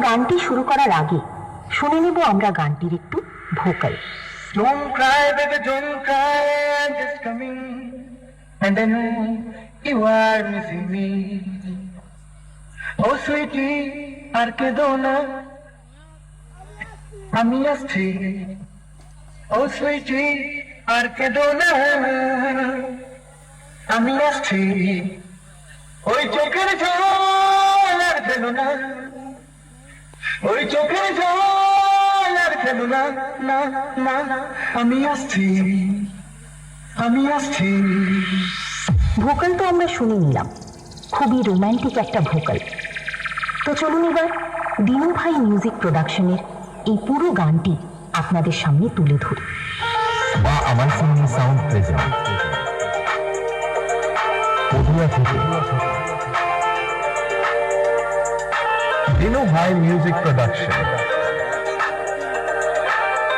গানটি শুরু করার আগে শুনে নেব আমরা গানটির একটু vocal. Don't cry, baby, don't cry, I'm just coming. And I know you are missing me. Oh, sweetie, আর কেঁদো না, আমি আসছি। Oh, sweetie, আর কেঁদো না, আমি আসছি। ওই চোখের জল আর ফেলো না, ওই চোখের জল আর ফেলো না, না না না, আমি আসছি, আমি আসছি। ভোকাল তো আমরা শুনে নিলাম, খুবই রোম্যান্টিক একটা ভোকাল। তো চলুন এবার দিনু ভাই মিউজিক প্রোডাকশনের এই পুরো গানটি আপনাদের সামনে তুলে ধরি। বা আমার সঙ্গে সাউন্ড প্রেজেন্ট পটুয়া থেকে দিনু ভাই মিউজিক প্রোডাকশন,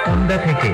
কোন্ডা থেকে